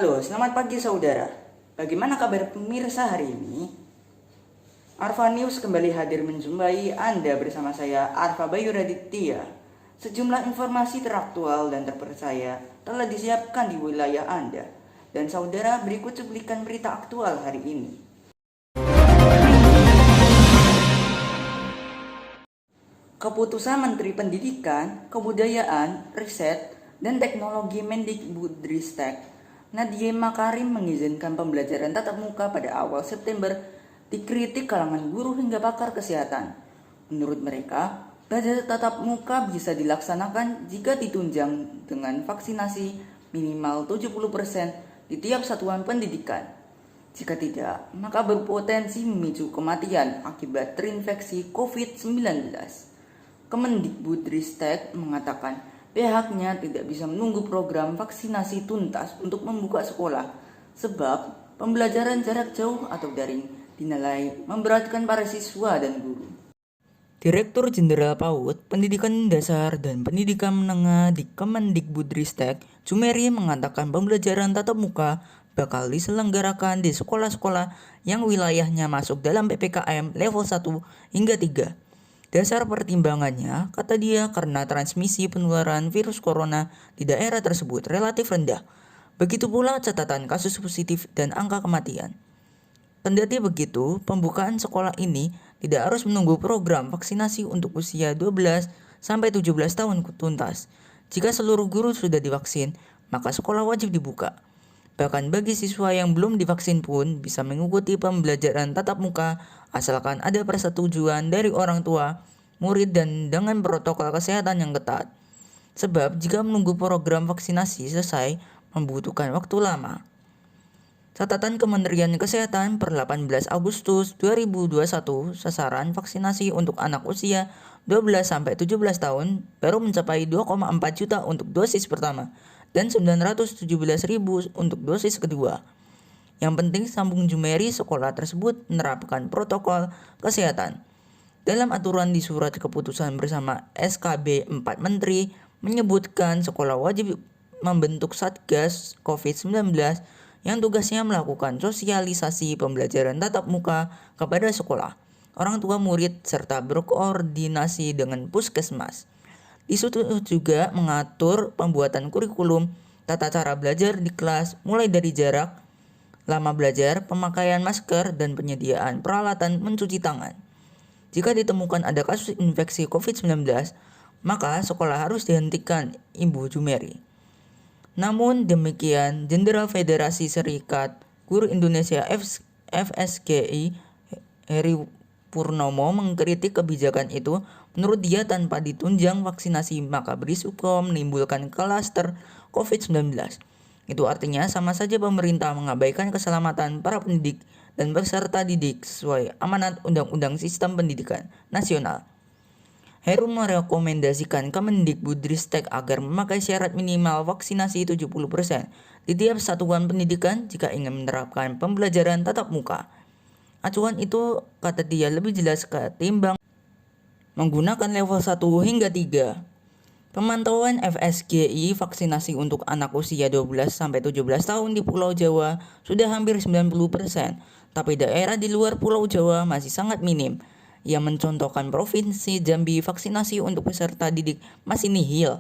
Halo, selamat pagi saudara. Bagaimana kabar pemirsa hari ini? Arfa News kembali hadir menjumpai Anda bersama saya Arfa Bayu Raditya. Sejumlah informasi teraktual dan terpercaya telah disiapkan di wilayah Anda. Dan saudara, berikut cuplikan berita aktual hari ini. Keputusan Menteri Pendidikan, Kebudayaan, Riset, dan Teknologi Mendikbudristek Nadiem Makarim mengizinkan pembelajaran tatap muka pada awal September dikritik kalangan guru hingga pakar kesehatan. Menurut mereka, belajar tatap muka bisa dilaksanakan jika ditunjang dengan vaksinasi minimal 70% di tiap satuan pendidikan. Jika tidak, maka berpotensi memicu kematian akibat terinfeksi COVID-19. Kemendikbudristek mengatakan pihaknya tidak bisa menunggu program vaksinasi tuntas untuk membuka sekolah, sebab pembelajaran jarak jauh atau daring dinilai memberatkan para siswa dan guru. Direktur Jenderal PAUD, Pendidikan Dasar dan Pendidikan Menengah di Kemendikbudristek, Jumeri mengatakan pembelajaran tatap muka bakal diselenggarakan di sekolah-sekolah yang wilayahnya masuk dalam PPKM level 1 hingga 3. Dasar pertimbangannya, kata dia, karena transmisi penularan virus corona di daerah tersebut relatif rendah. Begitu pula catatan kasus positif dan angka kematian. Kendati begitu, pembukaan sekolah ini tidak harus menunggu program vaksinasi untuk usia 12 sampai 17 tahun tuntas. Jika seluruh guru sudah divaksin, maka sekolah wajib dibuka. Bahkan bagi siswa yang belum divaksin pun bisa mengikuti pembelajaran tatap muka asalkan ada persetujuan dari orang tua, murid dan dengan protokol kesehatan yang ketat. Sebab jika menunggu program vaksinasi selesai membutuhkan waktu lama. Catatan Kementerian Kesehatan per 18 Agustus 2021, sasaran vaksinasi untuk anak usia 12 sampai 17 tahun baru mencapai 2,4 juta untuk dosis pertama dan 917.000 untuk dosis kedua. Yang penting, sambung Jumeri, sekolah tersebut menerapkan protokol kesehatan. Dalam aturan di surat keputusan bersama SKB 4 Menteri menyebutkan sekolah wajib membentuk Satgas COVID-19 yang tugasnya melakukan sosialisasi pembelajaran tatap muka kepada sekolah, orang tua murid, serta berkoordinasi dengan puskesmas. Di situ juga mengatur pembuatan kurikulum, tata cara belajar di kelas, mulai dari jarak, lama belajar, pemakaian masker, dan penyediaan peralatan mencuci tangan. Jika ditemukan ada kasus infeksi COVID-19, maka sekolah harus dihentikan, Ibu Jumeri. Namun demikian, Jenderal Federasi Serikat Guru Indonesia FSGI Heri Purnomo mengkritik kebijakan itu. Menurut dia, tanpa ditunjang vaksinasi maka berisiko menimbulkan klaster COVID-19. Itu artinya sama saja pemerintah mengabaikan keselamatan para pendidik dan peserta didik sesuai amanat Undang-Undang Sistem Pendidikan Nasional. Heru merekomendasikan Kemendikbudristek agar memakai syarat minimal vaksinasi 70% di tiap satuan pendidikan jika ingin menerapkan pembelajaran tatap muka. Acuan itu, kata dia, lebih jelas ketimbang menggunakan level 1 hingga 3. Pemantauan FSGI vaksinasi untuk anak usia 12 sampai 17 tahun di Pulau Jawa sudah hampir 90%, tapi daerah di luar Pulau Jawa masih sangat minim. Ia mencontohkan Provinsi Jambi vaksinasi untuk peserta didik masih nihil.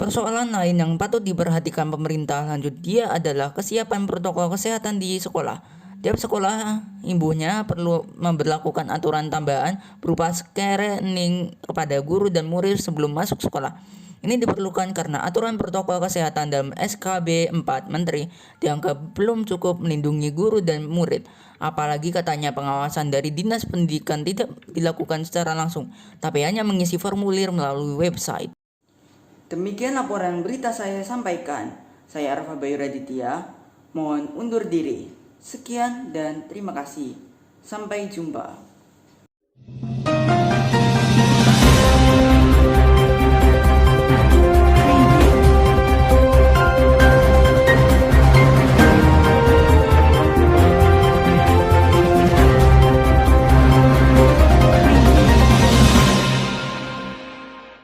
Persoalan lain yang patut diperhatikan pemerintah, lanjut dia, adalah kesiapan protokol kesehatan di sekolah. Tiap sekolah ibunya perlu memberlakukan aturan tambahan berupa screening kepada guru dan murid sebelum masuk sekolah. Ini diperlukan karena aturan protokol kesehatan dalam SKB 4 Menteri dianggap belum cukup melindungi guru dan murid. Apalagi katanya pengawasan dari Dinas Pendidikan tidak dilakukan secara langsung, tapi hanya mengisi formulir melalui website. Demikian laporan berita saya sampaikan. Saya Arfa Bayu Raditya, mohon undur diri. Sekian dan terima kasih. Sampai jumpa.